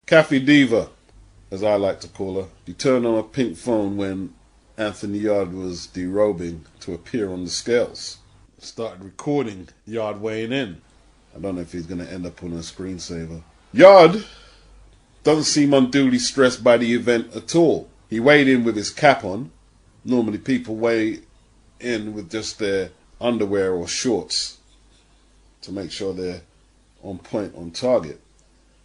Cafe Diva, as I like to call her, she turned on a pink phone when Anthony Yarde was derobing to appear on the scales. Started recording Yarde weighing in. I don't know if he's going to end up on a screensaver. Yarde doesn't seem unduly stressed by the event at all. He weighed in with his cap on. Normally people weigh in with just their underwear or shorts to make sure they're on point, on target.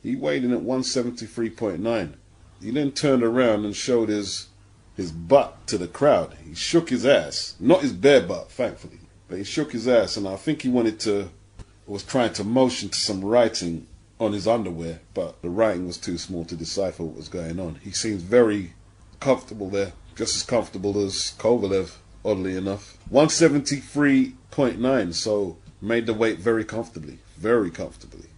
He weighed in at 173.9. He then turned around and showed his butt to the crowd. He shook his ass. Not his bare butt, thankfully. But he shook his ass, and I think he was trying to motion to some writing on his underwear, but the writing was too small to decipher what was going on. He seems very comfortable there, just as comfortable as Kovalev, oddly enough. 173.9, so made the weight very comfortably, very comfortably.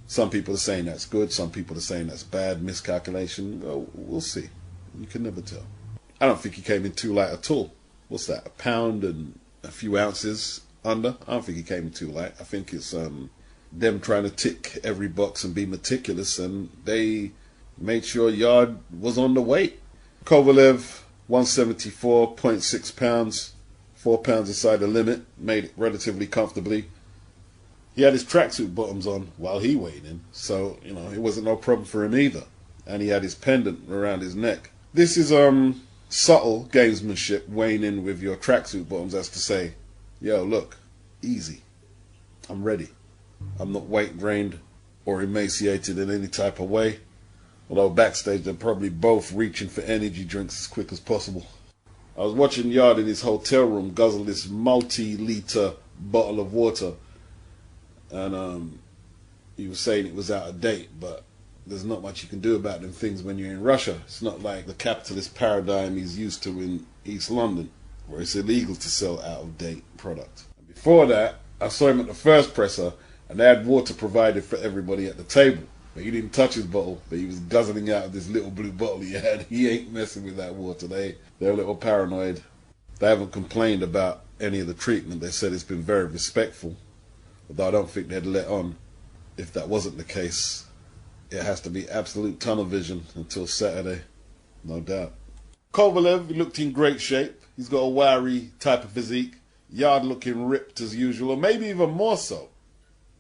Some people are saying that's good, some people are saying that's bad, miscalculation. Well, we'll see. You can never tell. I don't think he came in too light at all. What's that, a pound and a few ounces under? I don't think he came in too light. I think it's them trying to tick every box and be meticulous, and they made sure Yarde was on the weight. Kovalev, 174.6 pounds, 4 pounds inside the limit, made it relatively comfortably. He had his tracksuit bottoms on while he weighed in, so, it wasn't no problem for him either. And he had his pendant around his neck. This is subtle gamesmanship, weighing in with your tracksuit bottoms, as to say, yo, look, easy. I'm ready. I'm not weight drained or emaciated in any type of way. Although backstage they're probably both reaching for energy drinks as quick as possible. I was watching Yarde in his hotel room guzzle this multi-litre bottle of water. And he was saying it was out of date, but there's not much you can do about them things when you're in Russia. It's not like the capitalist paradigm he's used to in East London, where it's illegal to sell out-of-date product. Before that, I saw him at the first presser, and they had water provided for everybody at the table. But he didn't touch his bottle, but he was guzzling out of this little blue bottle he had. He ain't messing with that water. They're a little paranoid. They haven't complained about any of the treatment. They said it's been very respectful. Although I don't think they'd let on if that wasn't the case. It has to be absolute tunnel vision until Saturday, no doubt. Kovalev, he looked in great shape. He's got a wiry type of physique. Yarde looking ripped as usual, or maybe even more so.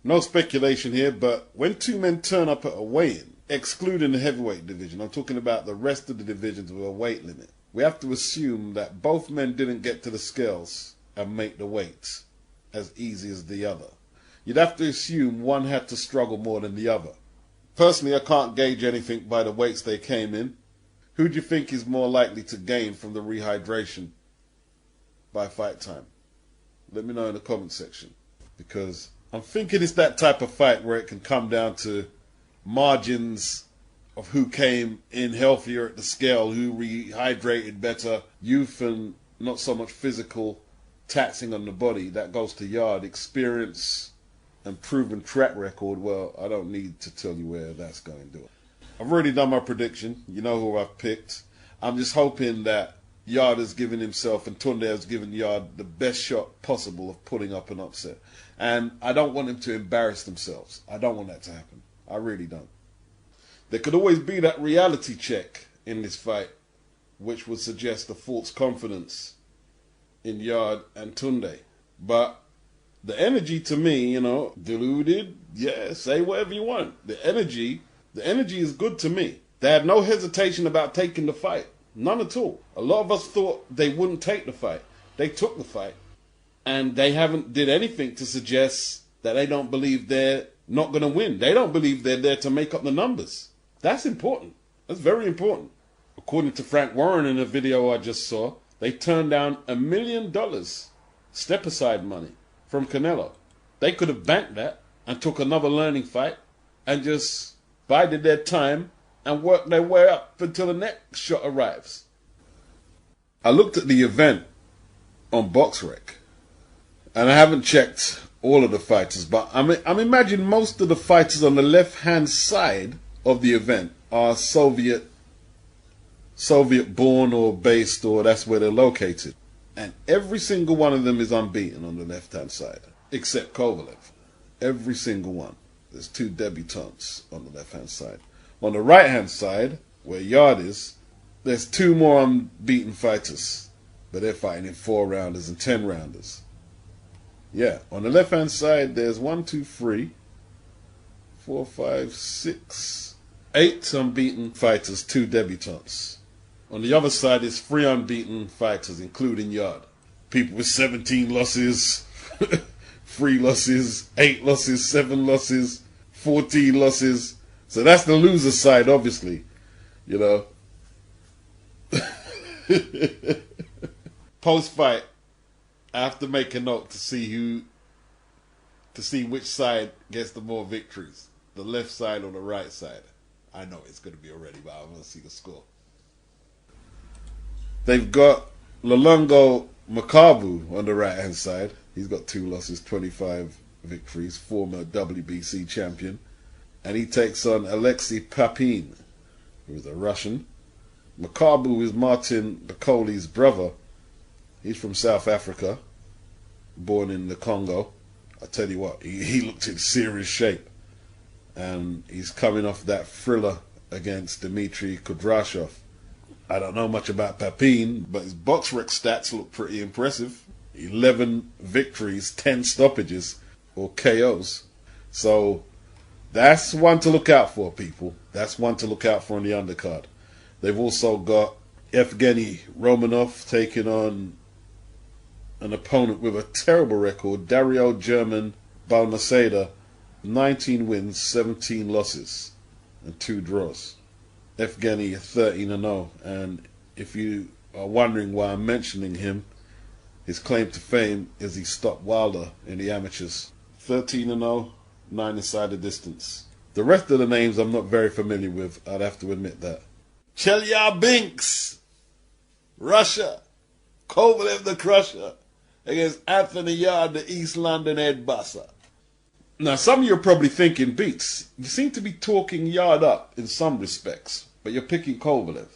No speculation here, but when two men turn up at a weigh-in, excluding the heavyweight division, I'm talking about the rest of the divisions with a weight limit, we have to assume that both men didn't get to the scales and make the weight as easy as the other. You'd have to assume one had to struggle more than the other. Personally, I can't gauge anything by the weights they came in. Who do you think is more likely to gain from the rehydration by fight time? Let me know in the comment section, because I'm thinking it's that type of fight where it can come down to margins of who came in healthier at the scale, who rehydrated better, youth and not so much physical taxing on the body. That goes to Yarde. Experience and proven track record, well, I don't need to tell you where that's going to. I've already done my prediction. You know who I've picked. I'm just hoping that Yarde has given himself and Tunde has given Yarde the best shot possible of putting up an upset. And I don't want them to embarrass themselves. I don't want that to happen. I really don't. There could always be that reality check in this fight, which would suggest a false confidence in Yarde and Tunde. But the energy to me, deluded, yeah, say whatever you want. The energy is good to me. They had no hesitation about taking the fight. None at all. A lot of us thought they wouldn't take the fight. They took the fight. And they haven't did anything to suggest that they don't believe they're not going to win. They don't believe they're there to make up the numbers. That's important. That's very important. According to Frank Warren in a video I just saw, they turned down $1 million step-aside money from Canelo. They could have banked that and took another learning fight and just bided their time and worked their way up until the next shot arrives. I looked at the event on BoxRec, and I haven't checked all of the fighters, but I'm imagining most of the fighters on the left-hand side of the event are Soviet born or based, or that's where they're located. And every single one of them is unbeaten on the left-hand side, except Kovalev. Every single one. There's 2 debutantes on the left-hand side. On the right-hand side, where Yarde is, there's 2 more unbeaten fighters, but they're fighting in 4-rounders and 10-rounders. Yeah, on the left-hand side, there's 1, 2, 3, 4, 5, 6, 8 unbeaten fighters, 2 debutants. On the other side, there's 3 unbeaten fighters, including Yarde. People with 17 losses, 3 losses, 8 losses, 7 losses, 14 losses. So that's the loser side, obviously. You know. Post-fight, I have to make a note to see which side gets the more victories. The left side or the right side. I know it's going to be already, but I want to see the score. They've got Lalongo Makabu on the right-hand side. He's got 2 losses, 25 victories, former WBC champion. And he takes on Alexei Papin, who is a Russian. Makabu is Martin Bakoli's brother. He's from South Africa, born in the Congo. I tell you what, he looked in serious shape. And he's coming off that thriller against Dmitry Kudrashov. I don't know much about Papin, but his BoxRec stats look pretty impressive. 11 victories, 10 stoppages, or KOs. So that's one to look out for, people. That's one to look out for on the undercard. They've also got Evgeny Romanov taking on an opponent with a terrible record, Dario German Balmaceda, 19 wins, 17 losses, and 2 draws. Evgeny 13-0, and if you are wondering why I'm mentioning him, his claim to fame is he stopped Wilder in the amateurs. 13-0, 9 inside the distance. The rest of the names I'm not very familiar with, I'd have to admit that. Chelyabinsk, Russia. Kovalev the Crusher against Anthony Yarde, the East London Ed Busser. Now, some of you are probably thinking, Beats, you seem to be talking Yarde up in some respects, but you're picking Kovalev.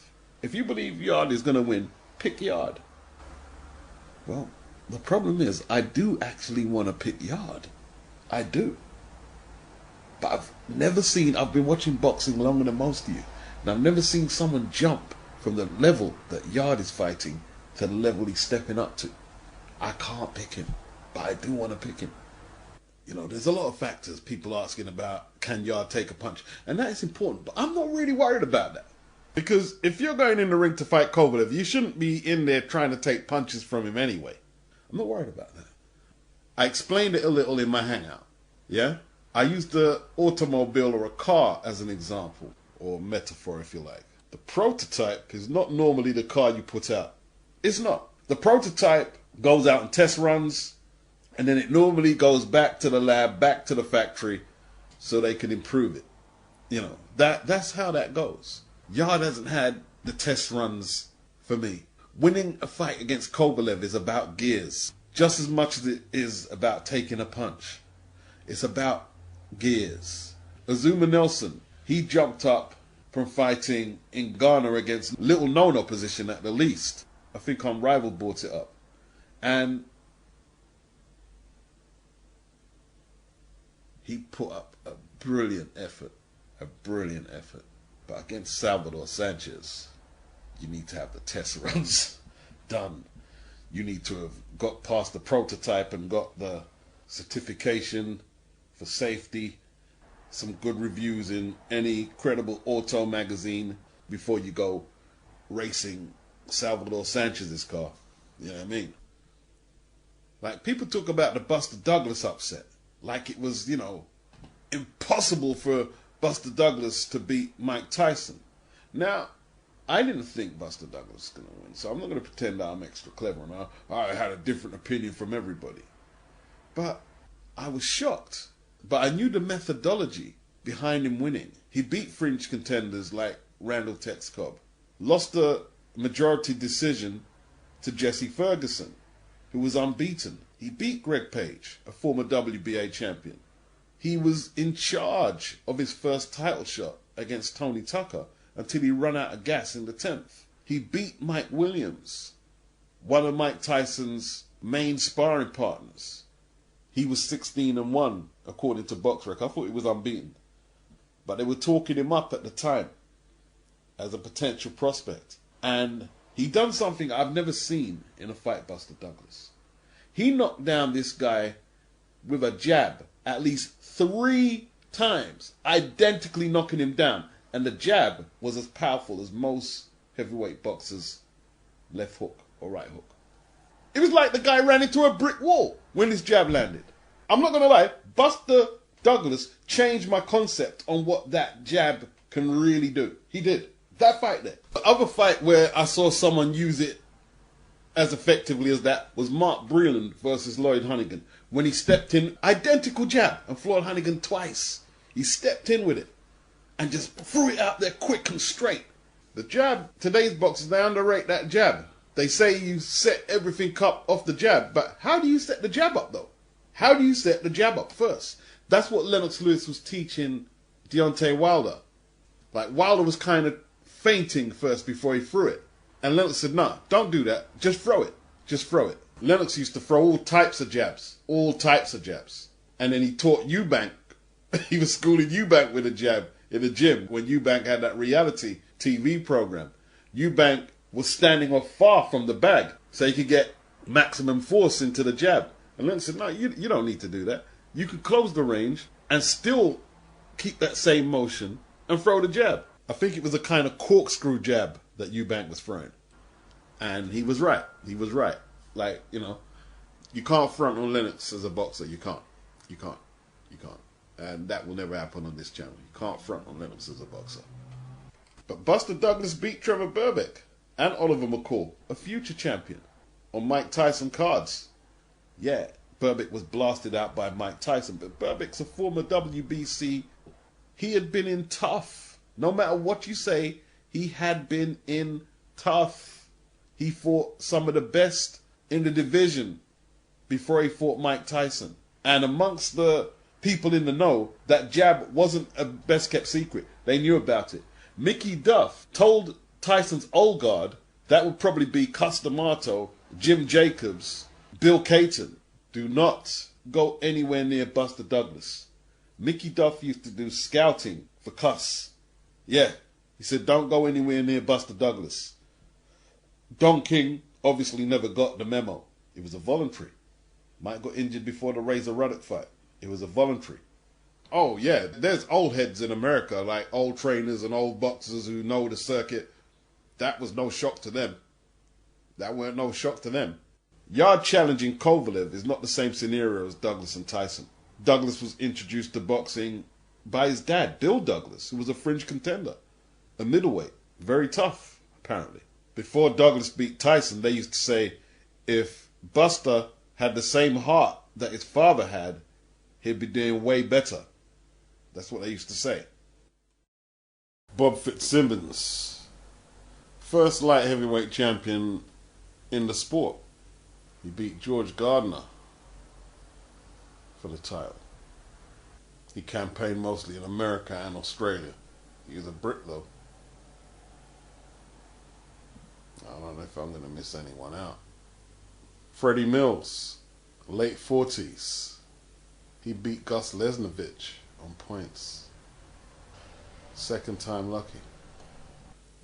If you believe Yarde is going to win, pick Yarde. Well, the problem is, I do actually want to pick Yarde. I do. But I've been watching boxing longer than most of you, and I've never seen someone jump from the level that Yarde is fighting to the level he's stepping up to. I can't pick him, but I do want to pick him. You know, there's a lot of factors people asking about, can Yarde take a punch? And that is important, but I'm not really worried about that. Because if you're going in the ring to fight Kovalev, you shouldn't be in there trying to take punches from him anyway. I'm not worried about that. I explained it a little in my hangout, yeah? I used the automobile or a car as an example, or metaphor if you like. The prototype is not normally the car you put out. It's not. The prototype goes out and test runs, and then it normally goes back to the lab, back to the factory, so they can improve it. You know, that's how that goes. Yarde hasn't had the test runs for me. Winning a fight against Kovalev is about gears, just as much as it is about taking a punch. It's about gears. Azuma Nelson, he jumped up from fighting in Ghana against little known opposition at the least. I think Unrivaled brought it up. And he put up a brilliant effort. But against Salvador Sanchez, you need to have the test runs done. You need to have got past the prototype and got the certification for safety, some good reviews in any credible auto magazine before you go racing Salvador Sanchez's car. You know what I mean? Like, people talk about the Buster Douglas upset like it was, you know, impossible for Buster Douglas to beat Mike Tyson. Now, I didn't think Buster Douglas was going to win, so I'm not going to pretend that I'm extra clever and I had a different opinion from everybody. But I was shocked. But I knew the methodology behind him winning. He beat fringe contenders like Randall Tex Cobb. Lost a majority decision to Jesse Ferguson, who was unbeaten. He beat Greg Page, a former WBA champion. He was in charge of his first title shot against Tony Tucker until he ran out of gas in the 10th. He beat Mike Williams, one of Mike Tyson's main sparring partners. He was 16-1, according to BoxRec. I thought he was unbeaten. but they were talking him up at the time as a potential prospect. And he done something I've never seen in a fight, Buster Douglas. He knocked down this guy with a jab at least 3 times, identically knocking him down. And the jab was as powerful as most heavyweight boxers' left hook or right hook. It was like the guy ran into a brick wall when his jab landed. I'm not going to lie, Buster Douglas changed my concept on what that jab can really do. He did. That fight there. The other fight where I saw someone use it as effectively as that was Mark Breland versus Lloyd Honeyghan. When he stepped in, identical jab, and Floyd Honeyghan twice. He stepped in with it and just threw it out there quick and straight. The jab, today's boxers, they underrate that jab. They say you set everything up off the jab, but how do you set the jab up though? How do you set the jab up first? That's what Lennox Lewis was teaching Deontay Wilder. Like Wilder was kind of feinting first before he threw it. And Lennox said, no, don't do that. Just throw it. Just throw it. Lennox used to throw all types of jabs. All types of jabs. And then he taught Eubank. He was schooling Eubank with a jab in the gym when Eubank had that reality TV program. Eubank was standing off far from the bag so he could get maximum force into the jab. And Lennox said, no, you don't need to do that. You can close the range and still keep that same motion and throw the jab. I think it was a kind of corkscrew jab that Eubank was throwing. And he was right. He was right. Like, you know, you can't front on Lennox as a boxer. You can't. You can't. You can't. And that will never happen on this channel. You can't front on Lennox as a boxer. But Buster Douglas beat Trevor Berbick and Oliver McCall, a future champion, on Mike Tyson cards. Yeah, Berbick was blasted out by Mike Tyson, but Berbick's a former WBC. He had been in tough. No matter what you say, he had been in tough. He fought some of the best in the division before he fought Mike Tyson. And amongst the people in the know, that jab wasn't a best kept secret. They knew about it. Mickey Duff told Tyson's old guard, that would probably be Cus D'Amato, Jim Jacobs, Bill Caton, do not go anywhere near Buster Douglas. Mickey Duff used to do scouting for Cus. Yeah, he said don't go anywhere near Buster Douglas. Don King obviously never got the memo. It was a voluntary. Mike got injured before the Razor Ruddock fight. It was a voluntary. Oh yeah, there's old heads in America, like old trainers and old boxers who know the circuit. That was no shock to them. That weren't no shock to them. Yarde challenging Kovalev is not the same scenario as Douglas and Tyson. Douglas was introduced to boxing by his dad, Bill Douglas, who was a fringe contender. A middleweight. Very tough, apparently. Before Douglas beat Tyson, they used to say, if Buster had the same heart that his father had, he'd be doing way better. That's what they used to say. Bob Fitzsimmons, first light heavyweight champion in the sport. He beat George Gardner for the title. He campaigned mostly in America and Australia. He was a Brit though. I don't know if I'm going to miss anyone out. Freddie Mills, late 40s. He beat Gus Lesnovich on points. Second time lucky.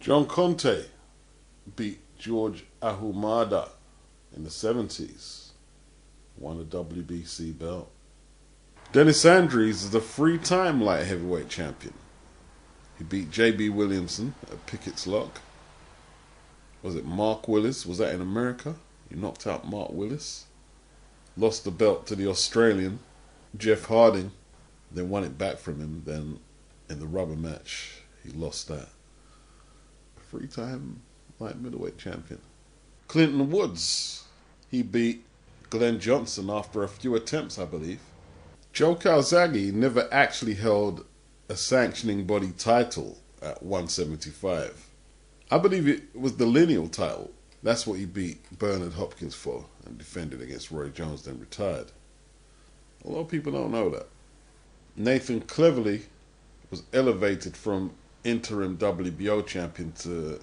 John Conte beat George Ahumada in the 70s. Won a WBC belt. Dennis Andrews is a 3-time light heavyweight champion. He beat J.B. Williamson at Pickett's Lock. Was it Mark Willis? Was that in America? He knocked out Mark Willis. Lost the belt to the Australian, Jeff Harding. Then won it back from him. Then in the rubber match, he lost that. 3-time light middleweight champion. Clinton Woods. He beat Glenn Johnson after a few attempts, I believe. Joe Calzaghe never actually held a sanctioning body title at 175. I believe it was the lineal title. That's what he beat Bernard Hopkins for and defended against Roy Jones, then retired. A lot of people don't know that. Nathan Cleverly was elevated from interim WBO champion to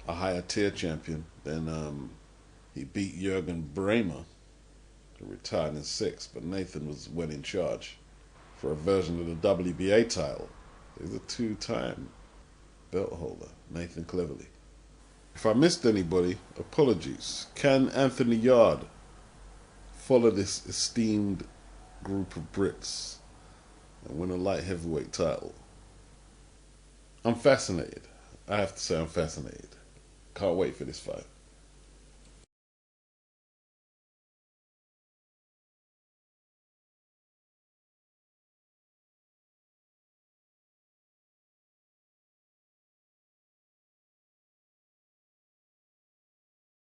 a higher tier champion. Then he beat Jürgen Bremer, who retired in 6, but Nathan went in charge for a version of the WBA title. is a two-time belt holder, Nathan Cleverly. If I missed anybody, apologies. Can Anthony Yarde follow this esteemed group of Brits and win a light heavyweight title? I'm fascinated. I have to say I'm fascinated. Can't wait for this fight.